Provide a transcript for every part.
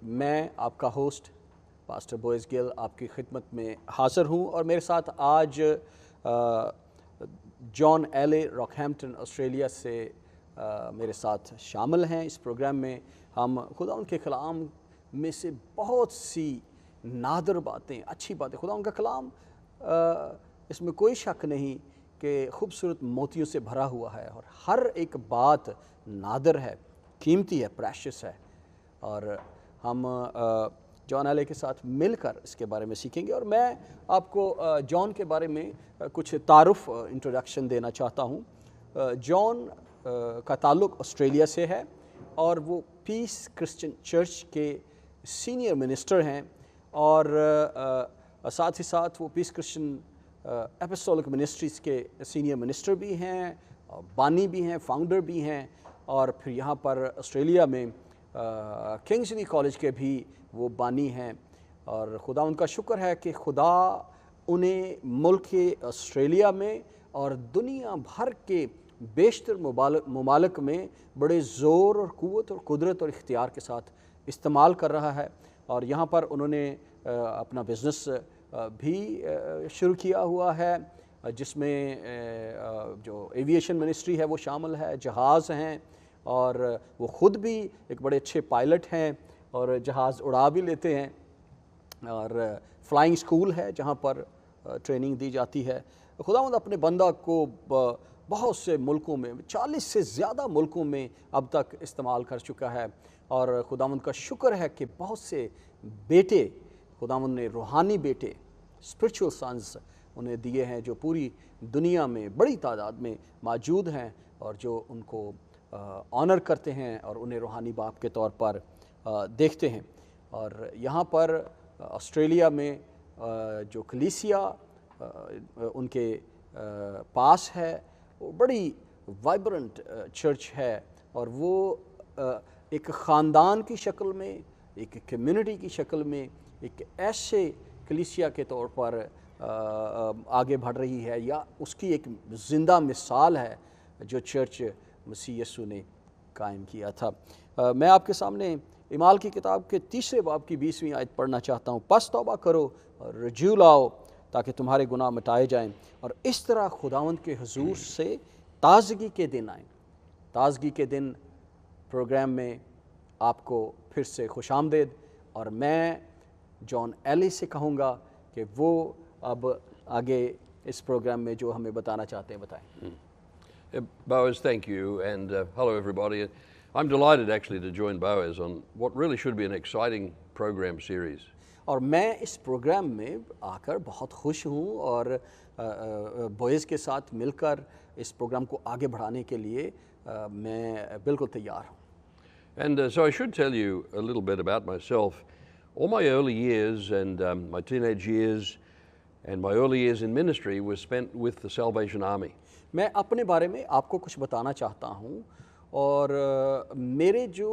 मैं आपका host pastor boys Gill आपकी खिदमत में हाज़िर हूँ और मेरे साथ आज जॉन एले रॉकहैम्पटन ऑस्ट्रेलिया से मेरे साथ शामिल हैं। इस प्रोग्राम में हम खुदा उनके कलाम में से बहुत सी नादर बातें, अच्छी बातें, खुदा उनका कलाम इसमें कोई शक नहीं कि खूबसूरत मोतियों से भरा हुआ है और हर एक बात नादर है, कीमती है, प्रेशियस है। और हम जॉन एले के साथ मिलकर इसके बारे में सीखेंगे। और मैं आपको जॉन के बारे में कुछ तारुफ इंट्रोडक्शन देना चाहता हूँ। जॉन का ताल्लुक़ ऑस्ट्रेलिया से है और वो पीस क्रिश्चियन चर्च के सीनियर मिनिस्टर हैं और साथ ही साथ वो पीस क्रिश्चियन एपोस्टोलिक मिनिस्ट्रीज़ के सीनियर मिनिस्टर भी हैं, बानी भी हैं, फाउंडर भी हैं और फिर यहाँ पर ऑस्ट्रेलिया में किंग्सली कॉलेज के भी वो बानी हैं। और खुदा उनका शुक्र है कि खुदा उन्हें मुल्क ऑस्ट्रेलिया में और दुनिया भर के बेशतर ममालिक में बड़े ज़ोर और क़ुव्वत और कुदरत और इख्तियार के साथ इस्तेमाल कर रहा है। और यहाँ पर उन्होंने अपना बिज़नेस भी शुरू किया हुआ है जिसमें जो एविएशन मिनिस्ट्री है वो शामिल है, जहाज़ हैं और वो ख़ुद भी एक बड़े अच्छे पायलट हैं और जहाज़ उड़ा भी लेते हैं और फ्लाइंग स्कूल है जहाँ पर ट्रेनिंग दी जाती है। खुदावंद अपने बंदा को बहुत से मुल्कों में, 40 से ज़्यादा मुल्कों में अब तक इस्तेमाल कर चुका है और खुदावंद का शुक्र है कि बहुत से बेटे खुदावंद ने, रूहानी बेटे, स्पिरिचुअल सन्स उन्हें दिए हैं जो पूरी दुनिया में बड़ी तादाद में मौजूद हैं और जो उनको ऑनर करते हैं और उन्हें रूहानी बाप के तौर पर देखते हैं। और यहाँ पर ऑस्ट्रेलिया में जो कलीसिया उनके पास है वो बड़ी वाइब्रेंट चर्च है और वो एक ख़ानदान की शक्ल में, एक कम्युनिटी की शक्ल में, एक ऐसे कलीसिया के तौर पर आगे बढ़ रही है या उसकी एक ज़िंदा मिसाल है जो चर्च मसीह यीशु ने कायम किया था। मैं आपके सामने इमाल की किताब के 3 बाब की 20वीं आयत पढ़ना चाहता हूँ। पस तौबा करो और रजू लाओ ताकि तुम्हारे गुनाह मिटाए जाएं और इस तरह खुदावंद के हुजूर से ताज़गी के दिन आएँ। ताज़गी के दिन प्रोग्राम में आपको फिर से खुशामदीद और मैं जॉन एले से कहूँगा कि वो अब आगे इस प्रोग्राम में जो हमें बताना चाहते हैं बताएं। Boaz, thank you, and hello everybody. I'm delighted actually to join Boaz on what really should be an exciting program series. और मैं इस प्रोग्राम में आकर बहुत खुश हूँ और बॉयज़ के साथ मिलकर इस प्रोग्राम को आगे बढ़ाने के लिए मैं बिल्कुल तैयार हूँ। And so I should tell you a little bit about myself. All my early years and my teenage years and my early years in ministry was spent with the Salvation Army. मैं अपने बारे में आपको कुछ बताना चाहता हूँ और मेरे जो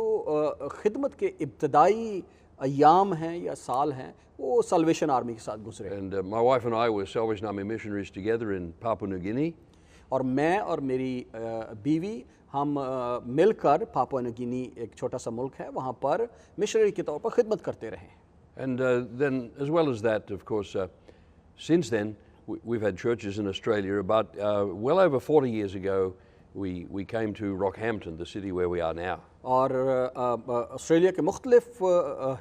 खिदमत के इब्तदाई अयाम हैं या साल हैं वो सल्वेशन आर्मी के साथ गुजरे। And my wife and I were Salvation Army missionaries together in Papua New Guinea. और मैं और मेरी बीवी हम मिलकर पापुआ न्यू गिनी एक छोटा सा मुल्क है वहाँ पर मिशनरी के तौर पर खिदमत करते रहे। And then as well as that, of course, since then we've had churches in Australia. About well over 40 years ago, we came to Rockhampton, the city where we are now. और Australia के मुख्तलिफ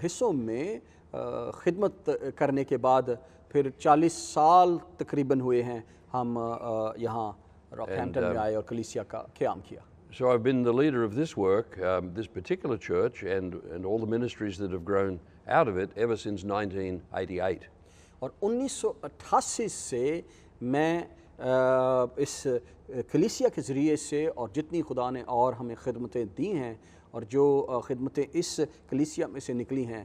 हिस्सों में खिदमत करने के बाद फिर 40 साल तकरीबन हुए हैं हम यहाँ रॉकहैम्पटन में आए और कलीसिया का क़याम किया। So I've been the leader of this work, this particular church, and all the ministries that have grown out of it ever since 1988. और 1988 से मैं इस कलीसिया के ज़रिए से और जितनी खुदा ने और हमें खिदमतें दी हैं और जो खिदमतें इस कलीसिया में से निकली हैं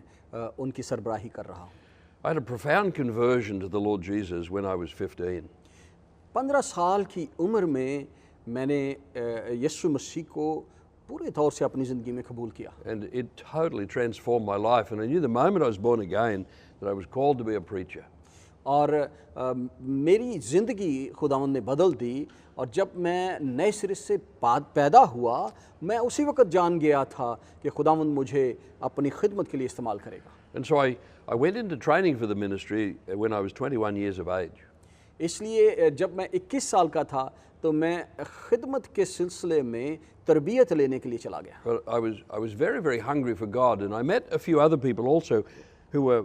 उनकी सरबराही कर रहा हूँ। I had a profound conversion to the Lord Jesus when I was 15. 15 साल की उम्र में मैंने यीशु मसीह को पूरे तौर से अपनी ज़िंदगी में कबूल किया। And it totally transformed my life, and I knew the moment I was born again that I was called to be a preacher. और मेरी ज़िंदगी खुदावंद ने बदल दी और जब मैं नए सिरे से पैदा हुआ मैं उसी वक्त जान गया था कि खुदावंद मुझे अपनी खिदमत के लिए इस्तेमाल करेगा। And so I went into training for the ministry when I was 21 years of age. इसलिए जब मैं 21 साल का था तो मैं खिदमत के सिलसिले में तरबियत लेने के लिए चला गया। But I was very, very hungry for God, and I met a few other people also who were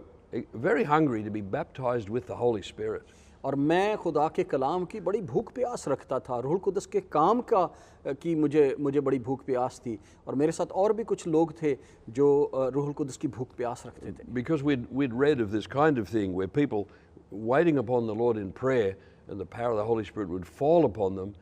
very hungry to be baptized with the Holy Spirit. और मैं खुदा के कलाम की बड़ी भूख प्यास रखता था, रूहुल कुदस के काम की मुझे बड़ी भूख प्यास थी और मेरे साथ और भी कुछ लोग थे जो रूहुल कुदस की भूख प्यास रखते थे। Because we'd read of this kind of thing where people waiting upon the Lord in prayer and the power of the Holy Spirit would fall upon them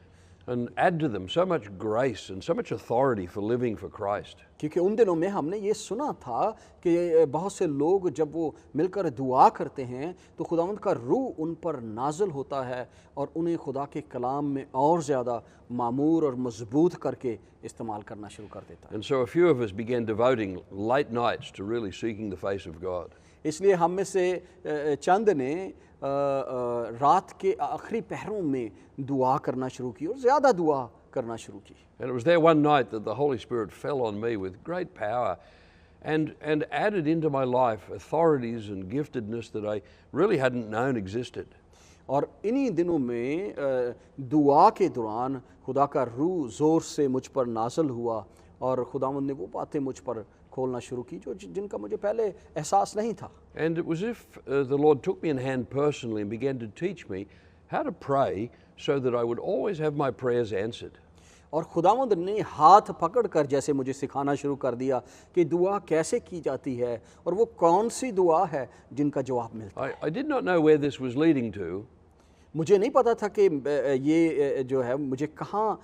and add to them so much grace and so much authority for living for Christ. क्योंकि उन दिनों में हमने ये सुना था कि बहुत से लोग जब वो मिलकर दुआ करते हैं तो खुदावंद का रूह उन पर नाज़िल होता है और उन्हें खुदा के कलाम में और ज़्यादा मामूर और मजबूत करके इस्तेमाल करना शुरू कर देता है। And so a few of us began devoting late nights to really seeking the face of God. इसलिए हम में से चंद ने रात के आखिरी पहरों में दुआ करना शुरू की और ज़्यादा दुआ करना शुरू की। And it was there one night that the Holy Spirit fell on me with great power and added into my life authorities and giftedness that I really hadn't known existed. और इन्हीं दिनों में दुआ के दौरान खुदा का रूह ज़ोर से मुझ पर नाज़िल हुआ और खुदावंद ने वो बातें मुझ पर खोलना शुरू की जो जिनका मुझे पहले एहसास नहीं था। And it was as if the Lord took me in hand personally and began to teach me how to pray so that I would always have my prayers answered. और खुदावंद ने हाथ पकड़कर जैसे मुझे सिखाना शुरू कर दिया कि दुआ कैसे की जाती है और वो कौन सी दुआ है जिनका जवाब मिलता है। I did not know where this was leading to. मुझे नहीं पता था कि ये जो है मुझे कहाँ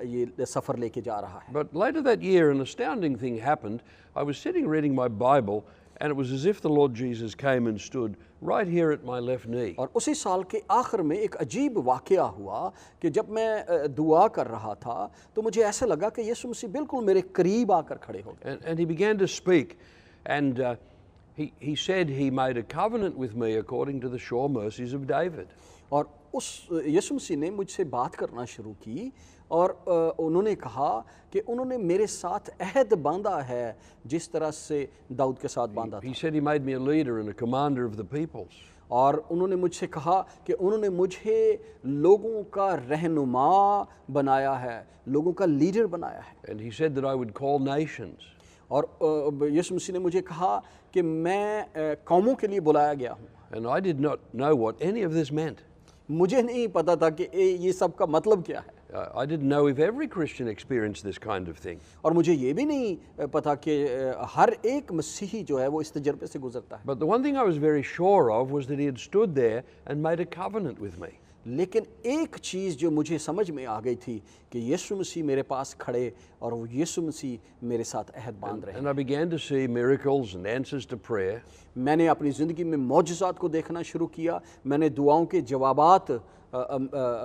ये सफ़र लेके जा रहा है। But later that year an astounding thing happened. I was sitting reading my Bible and it was as if the Lord Jesus came and stood right here at my left knee. और उसी साल के आखिर में एक अजीब वाक़या हुआ कि जब मैं दुआ कर रहा था तो मुझे ऐसा लगा कि यीशु मसीह बिल्कुल मेरे करीब आकर खड़े हो गए। And he began to speak and he said he made a covenant with me according to the sure mercies of David. और उस यीशु मसीह ने मुझसे बात करना शुरू की और उन्होंने कहा कि उन्होंने मेरे साथ अहद बांधा है जिस तरह से दाऊद के साथ बांधा था। He said he made me a leader and a commander of the peoples. और उन्होंने मुझसे कहा कि उन्होंने मुझे लोगों का रहनुमा बनाया है, लोगों का लीडर बनाया है। And he said that I would call nations. और यीशु मसीह ने मुझे कहा कि मैं कौमों के लिए बुलाया गया हूँ। And I did not know what any of this meant. मुझे नहीं पता था कि ये सब का मतलब क्या है। I didn't know if every Christian experienced this kind of thing. और मुझे ये भी नहीं पता कि हर एक मसीही जो है वो इस तजर्बे से गुजरता है। But the one thing I was very sure of was that he had stood there and made a covenant with me. लेकिन एक चीज़ जो मुझे समझ में आ गई थी कि यीशु मसीह मेरे पास खड़े और वो यीशु मसीह मेरे साथ अहद बांध रहे हैं। And I began to see miracles and answers to prayer. मैंने अपनी ज़िंदगी में मौजज़ात को देखना शुरू किया, मैंने दुआओं के जवाबात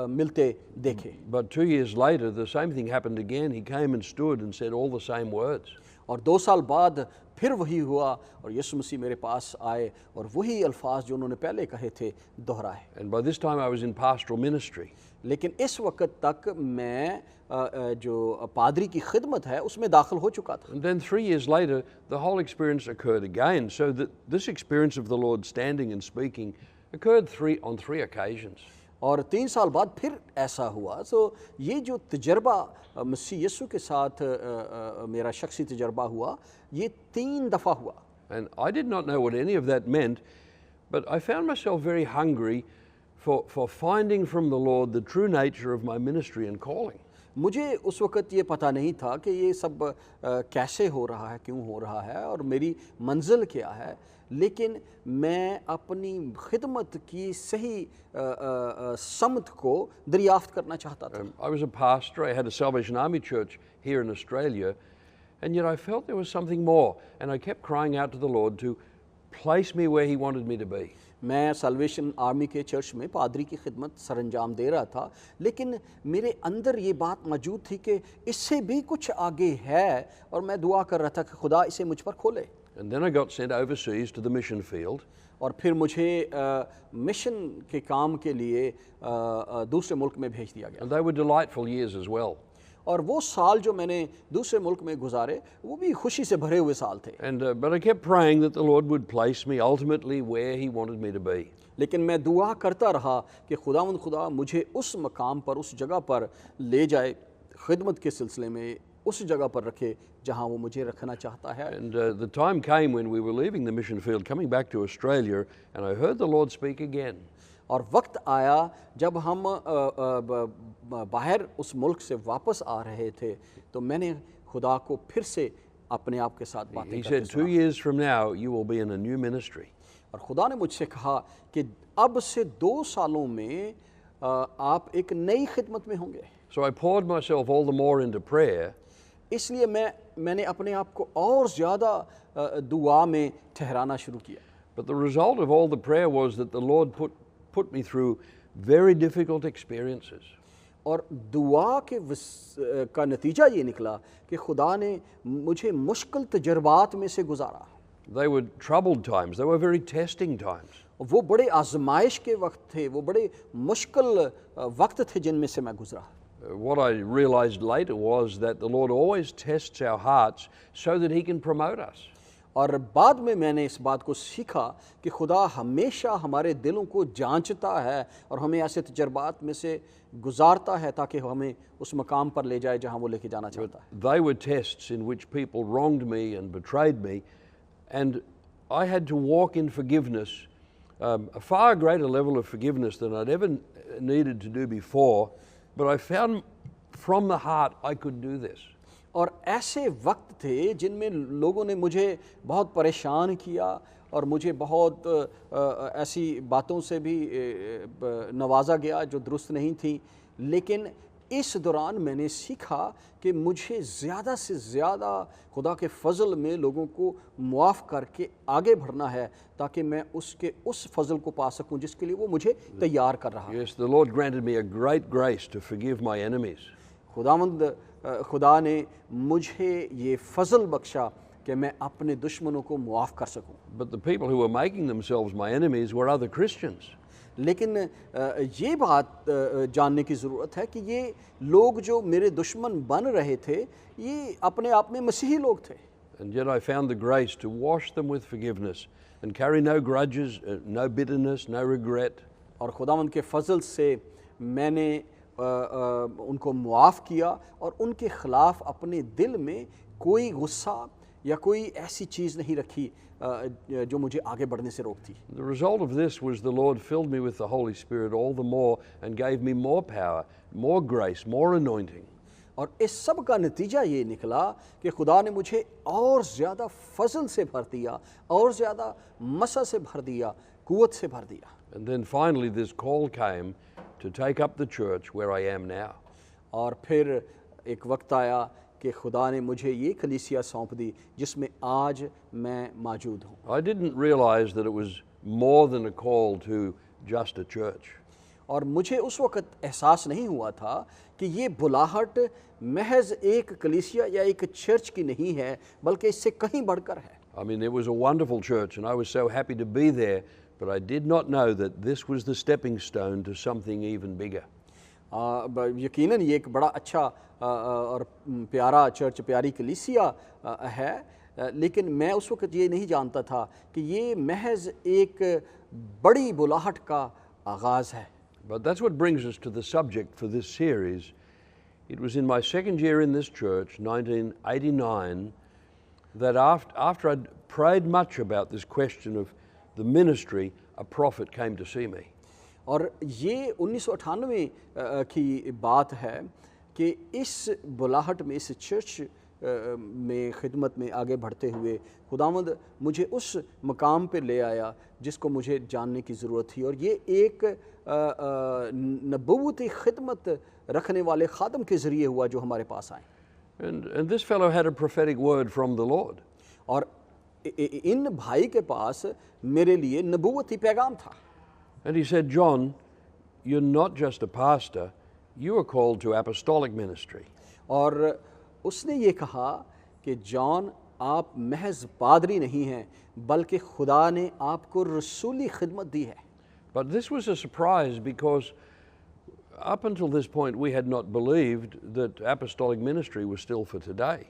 मिलते देखे। But 2 years later, the same thing happened again. He came and stood and said all the same words. और 2 साल बाद फिर वही हुआ और यीशु मसीह मेरे पास आए और वही अल्फाज जो उन्होंने पहले कहे थे दोहराए। And by this time I was in pastoral ministry. लेकिन इस वक्त तक मैं जो पादरी की खिदमत है उसमें दाखिल हो चुका था। And then 3 years later, the whole experience occurred again. So that this experience of the Lord standing and speaking occurred on three occasions. और 3 साल बाद फिर ऐसा हुआ। तो ये जो तजर्बा मसीह यीशु के साथ मेरा शख्सी तजर्बा हुआ ये 3 दफ़ा हुआ। And I did not know what any of that meant, but I found myself very hungry for finding from the Lord the true nature of my ministry and calling. मुझे उस वक़्त ये पता नहीं था कि ये सब कैसे हो रहा है, क्यों हो रहा है और मेरी मंजिल क्या है, लेकिन मैं अपनी खिदमत की सही समत को दरियाफ्त करना चाहता था। I was a pastor. I had a Salvation Army church here in Australia, and yet I felt there was something more, and I kept crying out to the Lord to place me where He wanted me to be. मैं Salvation Army के church में पादरी की खिदमत सरंजाम दे रहा था, लेकिन मेरे अंदर ये बात मौजूद थी कि इससे भी कुछ आगे है और मैं दुआ कर रहा था कि खुदा इसे मुझ पर खोले। And then I got sent overseas to the mission field. और फिर मुझे मिशन के काम के लिए दूसरे मुल्क में भेज दिया गया। And they were delightful years as well. और वो साल जो मैंने दूसरे मुल्क में गुजारे वो भी खुशी से भरे हुए साल थे। And but I kept praying that the Lord would place me ultimately where He wanted me to be. लेकिन मैं दुआ करता रहा कि खुदा मुझे उस मकाम पर, उस जगह पर ले जाए, खिदमत के सिलसिले में उस जगह पर रखे जहां वो मुझे रखना चाहता है। And the time came when we were leaving the mission field, coming back to Australia, and I heard the Lord speak again. और वक्त आया जब हम बाहर उस मुल्क से वापस आ रहे थे तो मैंने खुदा को फिर से अपने आप के साथ बातें He करते said, 2 सुना। years from now, you will be in a new ministry. और खुदा ने मुझसे कहा कि अब से 2 सालों में आप एक नई खिदमत में होंगे। So I poured myself all the more into prayer. इसलिए मैंने अपने आप को और ज़्यादा दुआ में ठहराना शुरू किया। But the result of all the prayer was that the Lord put me through very difficult experiences. और दुआ के का नतीजा ये निकला कि खुदा ने मुझे मुश्किल तजर्बात में से गुजारा। They were troubled times. They were very testing times. वो बड़े आजमाइश के वक्त थे, वो बड़े मुश्किल वक्त थे जिनमें से मैं गुजरा। What I realized later was that the Lord always tests our hearts so that He can promote us. और बाद में मैंने इस बात को सीखा कि खुदा हमेशा हमारे दिलों को जांचता है और हमें ऐसे तजर्बात में से गुजारता है ताकि हमें उस मकाम पर ले जाए जहां वो लेके जाना चाहता है। They were tests in which people wronged me and betrayed me, and I had to walk in forgiveness, a far greater level of forgiveness than I'd ever needed to do before, but I found from the heart I could do this. और ऐसे वक्त थे जिनमें लोगों ने मुझे बहुत परेशान किया और मुझे बहुत ऐसी बातों से भी नवाजा गया जो दुरुस्त नहीं थी, लेकिन इस दौरान मैंने सीखा कि मुझे ज़्यादा से ज़्यादा खुदा के फ़ज़ल में लोगों को मुआफ़ करके आगे बढ़ना है ताकि मैं उसके उस फ़ज़ल को पा सकूं जिसके लिए वो मुझे तैयार कर रहा है। Yes, the Lord granted me a great grace to forgive my enemies. खुदा ने मुझे ये फ़ज़ल बख्शा कि मैं अपने दुश्मनों को मुआफ़ कर सकूं। But the people who were making themselves my enemies were other Christians. लेकिन ये बात जानने की ज़रूरत है कि ये लोग जो मेरे दुश्मन बन रहे थे ये अपने आप में मसीही लोग थे। And yet I found the grace to wash them with forgiveness and carry no grudges, no bitterness, no regret. और खुदावंद के फ़ज़ल से मैंने उनको मुआफ़ किया और उनके ख़िलाफ़ अपने दिल में कोई गुस्सा या कोई ऐसी चीज़ नहीं रखी जो मुझे आगे बढ़ने से रोकती। The result of this was the Lord filled me with the Holy Spirit all the more and gave me more power, more grace, more anointing. और इस सब का नतीजा ये निकला कि खुदा ने मुझे और ज़्यादा फ़ज़ल से भर दिया, और ज़्यादा मसा से भर दिया, कुव्वत से भर दिया। And then finally this call came to take up the church where I am now. और फिर एक वक्त आया कि खुदा ने मुझे ये कलीसिया सौंप दी जिसमें आज मैं मौजूद हूँ। I didn't realize that it was more than a call to just a church. और मुझे उस वक्त एहसास नहीं हुआ था कि ये बुलाहट महज एक कलीसिया या एक चर्च की नहीं है बल्कि इससे कहीं बढ़कर है। I mean, it was a wonderful church and I was so happy to be there, but I did not know that this was the stepping stone to something even bigger. यकीनन ये एक बड़ा अच्छा और प्यारा चर्च, प्यारी कलीसिया है, लेकिन मैं उस वक्त ये नहीं जानता था कि ये महज एक बड़ी बुलाहट का आगाज़ है। But that's what brings us to the subject for this series. It was in my second year in this church, 1989, that after I'd prayed much about this question of the ministry, a prophet came to see me. और ये 1998 की बात है कि इस बुलाहट में, इस church में खिदमत में आगे बढ़ते हुए खुदावंद मुझे उस मकाम पे ले आया जिसको मुझे जानने की ज़रूरत थी, और ये एक नबूवती खिदमत रखने वाले खादम के ज़रिए हुआ जो हमारे पास आए। And this fellow had a prophetic word from the Lord. और इन भाई के पास मेरे लिए नबूवती पैगाम था। And he said, John, you're not just a pastor, you are called to apostolic ministry. और उसने ये कहा कि जॉन, आप महज पादरी नहीं हैं, बल्कि खुदा ने आपको रसूली खिदमत दी है। But this was a surprise because up until this point we had not believed that apostolic ministry was still for today.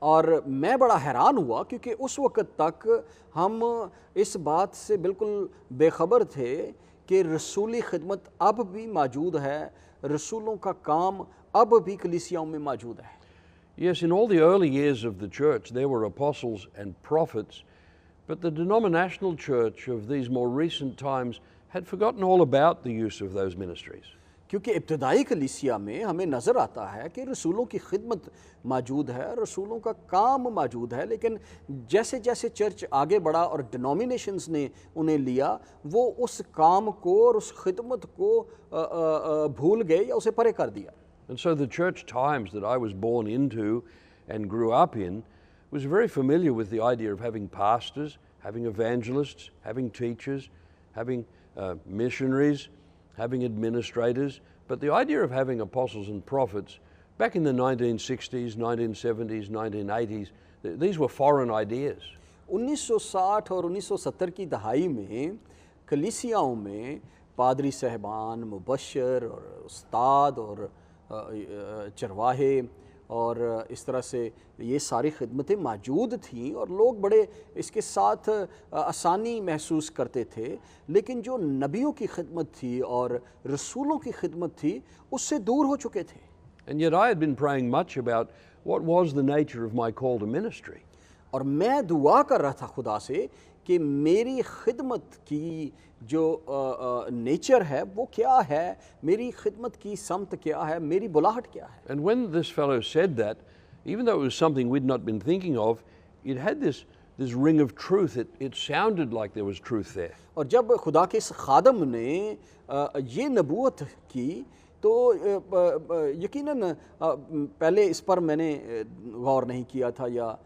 और मैं बड़ा हैरान हुआ क्योंकि उस वक़्त तक हम इस बात से बिल्कुल बेखबर थे कि रसूली खिदमत अब भी मौजूद है, रसूलों का काम अब भी कलीसियाओं में मौजूद है। Yes, in all the early years of the church there were apostles and prophets, but the denominational church of these more recent times had forgotten all about the use of those ministries. क्योंकि इब्तदाई कलीसिया में हमें नज़र आता है कि रसूलों की खिदमत मौजूद है, रसूलों का काम मौजूद है, लेकिन जैसे जैसे चर्च आगे बढ़ा और डिनोमिनेशंस ने उन्हें लिया, वो उस काम को और उस खिदमत को भूल गए या उसे परे कर दिया। And so the church times that I was born into and grew up in was very familiar with the idea of having pastors, having evangelists, having teachers, having missionaries, having administrators, but the idea of having apostles and prophets back in the 1960s, 1970s, 1980s, these were foreign ideas. 1960 और 1970 की दहाई में कलीसियाओं में पादरी साहबान, मुबश्शिर और उस्ताद और चरवाहे और इस तरह से ये सारी खिदमतें मौजूद थीं और लोग बड़े इसके साथ आसानी महसूस करते थे, लेकिन जो नबियों की खिदमत थी और रसूलों की खिदमत थी उससे दूर हो चुके थे। And yet I had been praying much about what was the nature of my call to ministry. और मैं दुआ कर रहा था खुदा से कि मेरी खिदमत की जो नेचर है वो क्या है, मेरी खिदमत की समत क्या है, मेरी बुलाहट क्या है। And when this fellow said that, even though it was something we'd not been thinking of, it had this ring of truth. It sounded like there was truth there. और जब खुदा के इस खादम ने ये नबूवत की तो यकीनन पहले इस पर मैंने गौर नहीं किया था या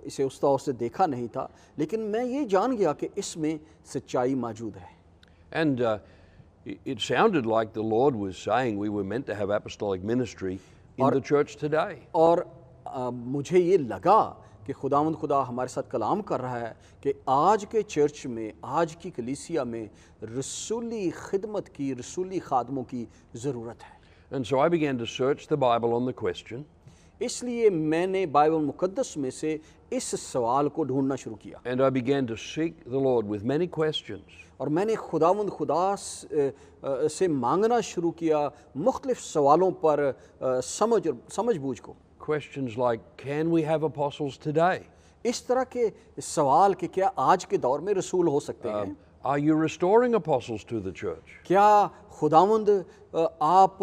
इसे उस तौर से देखा नहीं था, लेकिन मैं ये जान गया कि इसमें सच्चाई मौजूद है। And it sounded like the Lord was saying we were meant to have apostolic ministry in the church today. और मुझे ये लगा कि खुदा हमारे साथ कलाम कर रहा है कि आज के चर्च में, आज की कलीसिया में रसूली खिदमत की, रसूली खादमों की ज़रूरत है। And so I began to search the Bible on the question. इसलिए मैंने बाइबल मुकद्दस में से इस सवाल को ढूंढना शुरू किया। And I began to seek the Lord with many questions. और मैंने खुदा से मांगना शुरू किया मुख्तलिफ सवालों पर समझ बूझ को। Questions like, can we have apostles today? इस तरह के सवाल कि क्या आज के दौर में रसूल हो सकते हैं? Are you restoring apostles to the church? क्या खुदावंद आप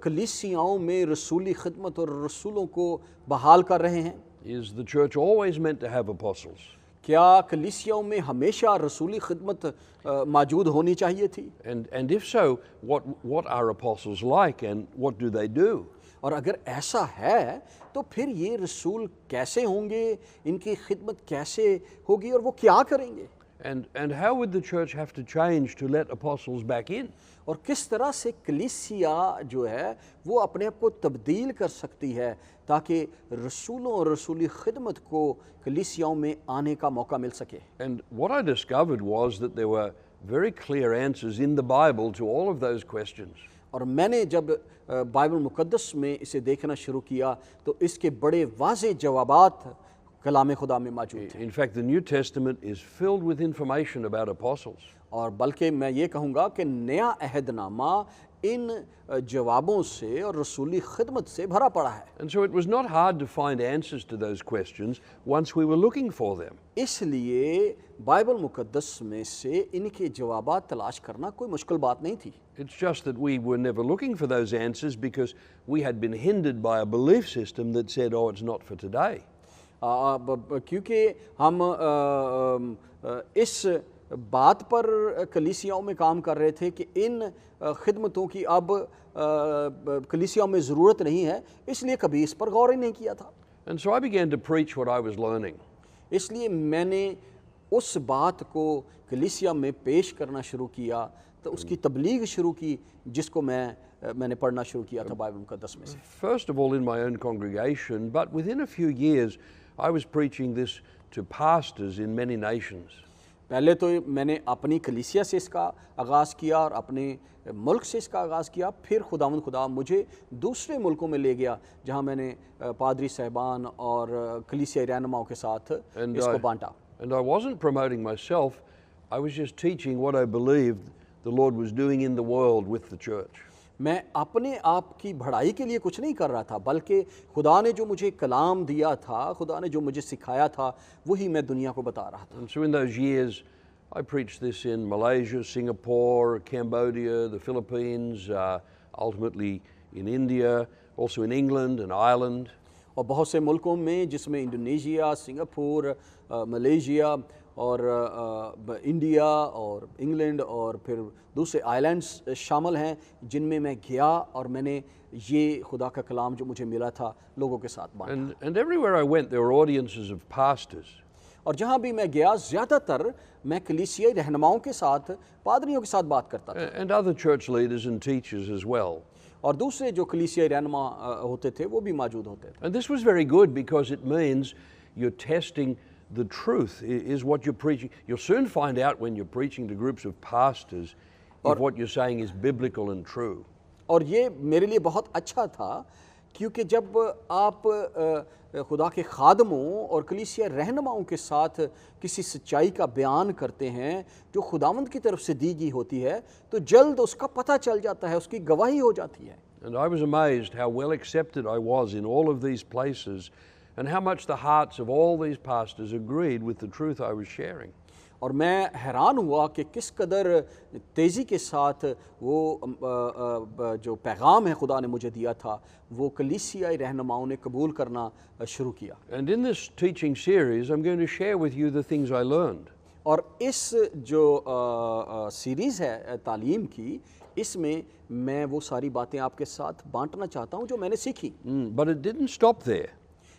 कलीसियाओं में रसूली खिदमत और रसूलों को बहाल कर रहे हैं? Is the church always meant to have apostles? क्या कलीसियाओं में हमेशा रसूली खिदमत मौजूद होनी चाहिए थी? And if so, what are apostles like and what do they do? और अगर ऐसा है तो फिर ये रसूल कैसे होंगे, इनकी खिदमत कैसे होगी और वो क्या करेंगे? And how would the church have to change to let apostles back in? और किस तरह से कलीसिया जो है वो अपने आप को तब्दील कर सकती है ताकि रसूलों और रसूली खिदमत को कलीसियाओं में आने का मौका मिल सके। And what I discovered was that there were very clear answers in the Bible to all of those questions. और मैंने जब बाइबल मुकद्दस में इसे देखना शुरू किया तो इसके बड़े वाज़े जवाबात कलाम खुदा में मौजूद थे। In fact, the New Testament is filled with information about apostles. और बल्कि मैं ये कहूँगा कि नया अहदनामा इन जवाबों से और रसूली खिदमत से भरा पड़ा है। And so it was not hard to find answers to those questions once we were looking for them. इसलिए बाइबल मुकद्दस में से इनके जवाबात तलाश करना कोई मुश्किल बात नहीं थी। It's just that we were never looking for those answers because we had been hindered by a belief system that said, oh, it's not for today. क्योंकि हम इस बात पर कलीसियाओं में काम कर रहे थे कि इन खिदमतों की अब कलीसियाओं में ज़रूरत नहीं है, इसलिए कभी इस पर गौर ही नहीं किया था। And so I began to preach what I was learning. इसलिए मैंने उस बात को कलीसिया में पेश करना शुरू किया, तो उसकी तबलीग शुरू की जिसको मैंने पढ़ना शुरू किया था बाइबल मुकद्दस में से। First of all in my own congregation, but within a few years I was preaching this to pastors in many nations. पहले तो मैंने अपनी कलीसिया से इसका आगाज़ किया और अपने मुल्क से इसका आगाज़ किया, फिर खुदावंद खुदा मुझे दूसरे मुल्कों में ले गया जहां मैंने पादरी साहिबान और कलीसिया रहनुमाओं के साथ इसको बांटा। And I wasn't promoting myself, I was just teaching what I believed the Lord was doing in the world with the church. मैं अपने आप की बढ़ाई के लिए कुछ नहीं कर रहा था, बल्कि खुदा ने जो मुझे कलाम दिया था, खुदा ने जो मुझे सिखाया था, वही मैं दुनिया को बता रहा था। And so in those years, I preached this in Malaysia, Singapore, Cambodia, the Philippines, ultimately in India, also in England and Ireland. और बहुत से मुल्कों में जिसमें इंडोनेशिया, सिंगापुर, मलेशिया और इंडिया और इंग्लैंड और फिर दूसरे आइलैंड्स शामिल हैं, जिनमें मैं गया और मैंने ये खुदा का कलाम जो मुझे मिला था लोगों के साथ बांटा। And everywhere I went, there were audiences of pastors. और जहाँ भी मैं गया, ज़्यादातर मैं कलीसियाई रहनुमाओं के साथ, पादरियों के साथ बात करता था। And other church leaders and teachers as well. और दूसरे जो कलीसियाई रहनुमा होते थे वो भी मौजूद होते थे। And this was very good because it means you're testing the truth is what you're preaching. You'll soon find out when you're preaching to groups of pastors if what you're saying is biblical and true. और ये मेरे लिए बहुत अच्छा था क्योंकि जब आप खुदा के खादमों और कलीसिया रहनुमाओं के साथ किसी सच्चाई का बयान करते हैं जो खुदावंद की तरफ से दी गई होती है, तो जल्द उसका पता चल जाता है, उसकी गवाही हो जाती है। And I was amazed how well accepted I was in all of these places and how much the hearts of all these pastors agreed with the truth I was sharing. और मैं हैरान हुआ कि किस कदर तेज़ी के साथ वो जो पैगाम है खुदा ने मुझे दिया था वो कलीसियाई रहनुमाओं ने कबूल करना शुरू किया। And in this teaching series, I'm going to share with you the things I learned. और इस जो सीरीज़ है तालीम की, इसमें मैं वो सारी बातें आपके साथ बांटना चाहता हूँ जो मैंने सीखी। But it didn't stop there.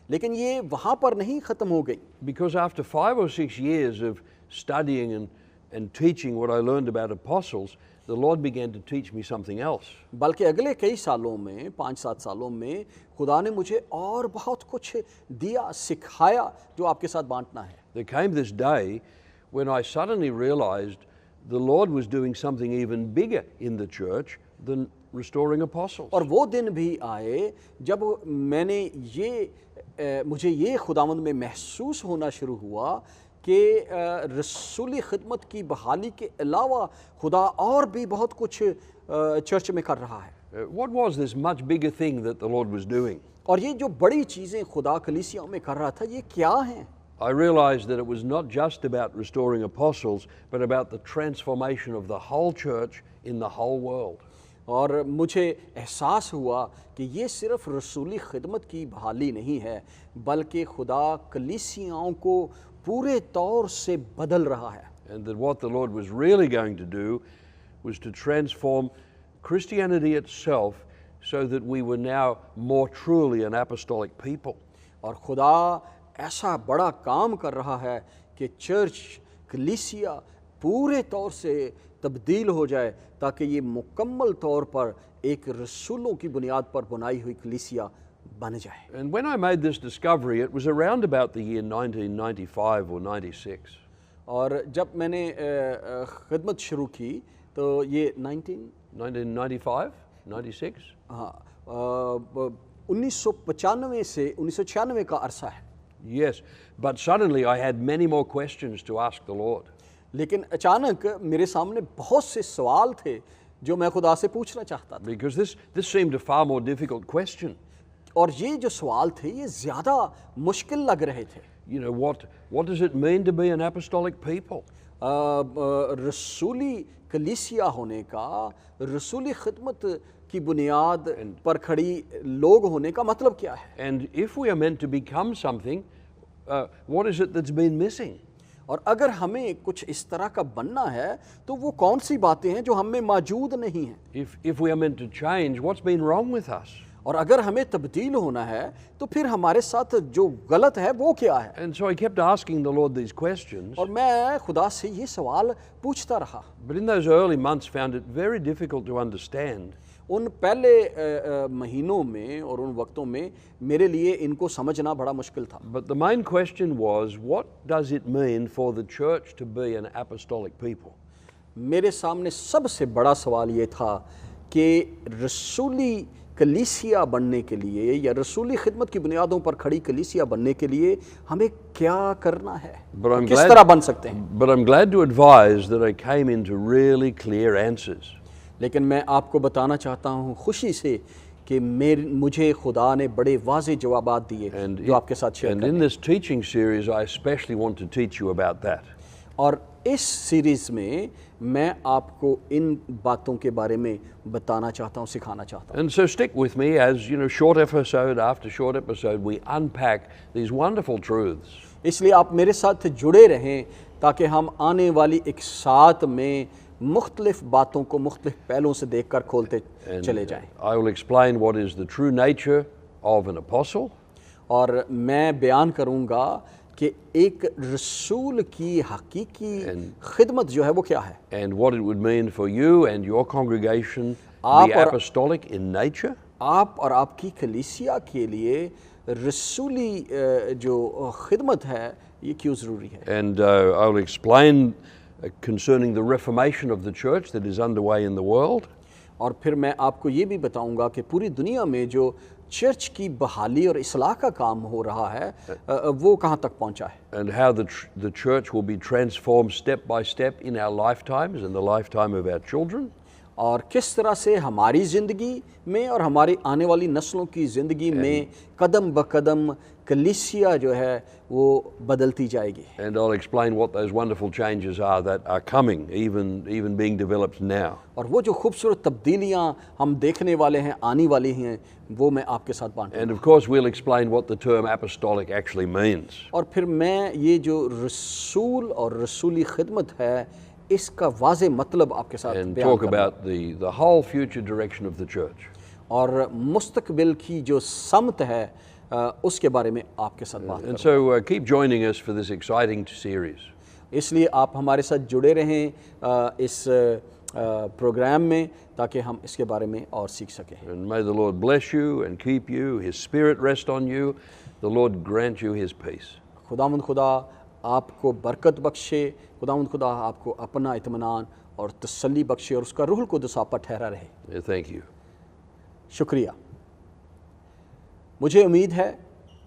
लेकिन ये वहाँ पर नहीं ख़त्म हो गई, Because after 5 or 6 years of studying and teaching what I learned about apostles, the Lord began to teach me something else. बल्कि अगले कई सालों में 5-7 सालों में खुदा ने मुझे और बहुत कुछ दिया, सिखाया जो आपके साथ बांटना है। There came this day when I suddenly realized the Lord was doing something even bigger in the church than restoring apostles. और वो दिन भी आए जब मुझे ये खुदावंद में महसूस होना शुरू हुआ कि रसूली खिदमत की बहाली के अलावा खुदा और भी बहुत कुछ चर्च में कर रहा है। What was this much bigger thing that the Lord was doing? और ये जो बड़ी चीज़ें खुदा कलीसियाओं में कर रहा था, ये क्या हैं? I realized that it was not just about restoring apostles, but about the transformation of the whole church in the whole world. और मुझे एहसास हुआ कि ये सिर्फ रसूली खिदमत की बहाली नहीं है, बल्कि खुदा कलीसियाओं को पूरे तौर से बदल रहा है। And that what the Lord was really going to do was to transform Christianity itself so that we were now more truly an apostolic people. और खुदा ऐसा बड़ा काम कर रहा है कि चर्च कलीसिया पूरे तौर से तब्दील हो जाए ताकि ये मुकम्मल तौर पर एक रसूलों की बुनियाद पर बनाई हुई कलीसिया बन जाए। And when I made this discovery, it was around about the year 1995 or 96. और जब मैंने खिदमत शुरू की तो ये 1995, 96? हाँ 1995 से 1996 का अरसा है। Yes, but suddenly I had many more questions to ask the Lord. लेकिन अचानक मेरे सामने बहुत से सवाल थे जो मैं खुदा से पूछना चाहता था। Because this seemed a far more difficult question. और ये जो सवाल थे ये ज़्यादा मुश्किल लग रहे थे। You know, what does it mean to be an apostolic people? रसूली कलीसिया होने का, रसूली खिदमत की बुनियाद पर खड़ी लोग होने का मतलब क्या है? And if we are meant to become something, what is it that's been missing? और अगर हमें कुछ इस तरह का बनना है तो वो कौन सी बातें हैं जो हम में मौजूद नहीं हैं? If we are meant to change, what's been wrong with us? और अगर हमें तब्दील होना है तो फिर हमारे साथ जो गलत है वो क्या है? And so I kept asking the Lord these questions. और मैं खुदा से ये सवाल पूछता रहा। But in those early months found it very difficult to understand. उन पहले महीनों में और उन वक्तों में मेरे लिए इनको समझना बड़ा मुश्किल था। But the main question was, what does it mean for the church to be an apostolic people? मेरे सामने सबसे बड़ा सवाल ये था कि रसूली कलीसिया बनने के लिए या रसूली खिदमत की बुनियादों पर खड़ी कलीसिया बनने के लिए हमें क्या करना है, But I'm किस glad- तरह बन सकते हैं। But I'm glad to advise that I came into really clear answers. लेकिन मैं आपको बताना चाहता हूँ खुशी से कि मुझे खुदा ने बड़े वाज़ेह जवाबात दिए जो आपके साथ शेयर And करें। in this teaching series, I especially want to teach you about that. और इस सीरीज़ में मैं आपको इन बातों के बारे में बताना चाहता हूँ, सिखाना चाहता हूँ। And so stick with me as, you know, short episode after short episode, we unpack these wonderful truths. इसलिए आप मेरे साथ जुड़े रहें ताकि हम आने वाली एक साथ में मुख्तलिफ बातों को मुख्तलिफ पहलुओं से देखकर खोलते चले जाएं। I will explain what is the true nature of an apostle. और मैं बयान करूँगा कि एक रसूल की हकीकी खिदमत जो है वो क्या है, And what it would mean for you and your congregation to आप be और- apostolic in nature. आप और आपकी कलीसिया के लिए रसूली जो खिदमत है ये क्यों ज़रूरी है। And I will explain concerning the reformation of the church that is underway in the world. और फिर मैं आपको ये भी बताऊंगा कि पूरी दुनिया में जो चर्च की बहाली और इस्लाह का काम हो रहा है वो कहाँ तक पहुँचा है, And how the church will be transformed step by step in our lifetimes and the lifetime of our children. और किस तरह से हमारी ज़िंदगी में और हमारी आने वाली नस्लों की ज़िंदगी में कदम ब कदम कलीसिया जो है वो बदलती जाएगी। And I'll explain what those wonderful changes are that are coming, even being developed now. और वो जो खूबसूरत तब्दीलियाँ हम देखने वाले हैं, आने वाली हैं, वो मैं आपके साथ बांटूंगा। And of course, we'll explain what the term apostolic actually means. और फिर मैं ये जो रसूल और रसूली खिदमत है इसका वाज़े मतलब आपके साथ And बयान talk करूंगा। about the whole future direction of the church. और मुस्तकबिल की जो समत है उसके बारे में आपके साथ बात And करूंगा। so keep joining us for this exciting series. इसलिए आप हमारे साथ जुड़े रहें इस प्रोग्राम में ताकि हम इसके बारे में और सीख सकें। And may the Lord bless you and keep you, His Spirit rest on you, the Lord grant you His peace. खुदावंद खुदा आपको बरकत बख्शे, खुदावंद खुदा आपको अपना इत्मीनान और तसल्ली बख्शे और उसका रूह कुद्दूस आप पर ठहरा रहे। Thank you. शुक्रिया। मुझे उम्मीद है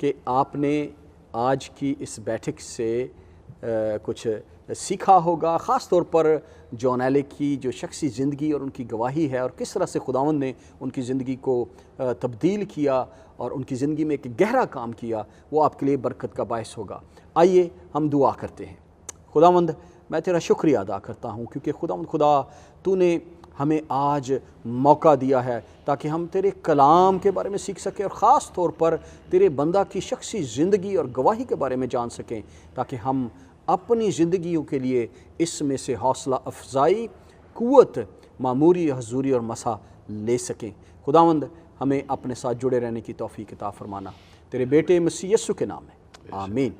कि आपने आज की इस बैठक से कुछ सीखा होगा, ख़ास तौर पर जॉन एले की जो शख्सी ज़िंदगी और उनकी गवाही है और किस तरह से खुदावंद ने उनकी ज़िंदगी को तब्दील किया और उनकी ज़िंदगी में एक गहरा काम किया, वो आपके लिए बरकत का बायस होगा। आइए हम दुआ करते हैं। खुदावंद, मैं तेरा शुक्रिया अदा करता हूँ क्योंकि खुदावंद खुदा तूने हमें आज मौका दिया है ताकि हम तेरे कलाम के बारे में सीख सकें और ख़ास तौर पर तेरे बंदा की शख्सी ज़िंदगी और गवाही के बारे में जान सकें ताकि हम अपनी ज़िंदगियों के लिए इसमें से हौसला अफजाई, कुव्वत, मामूरी, हजूरी और मसा ले सकें। खुदावंद, हमें अपने साथ जुड़े रहने की तौफीक अता फरमाना, तेरे बेटे मसीह यीशु के नाम में, आमीन।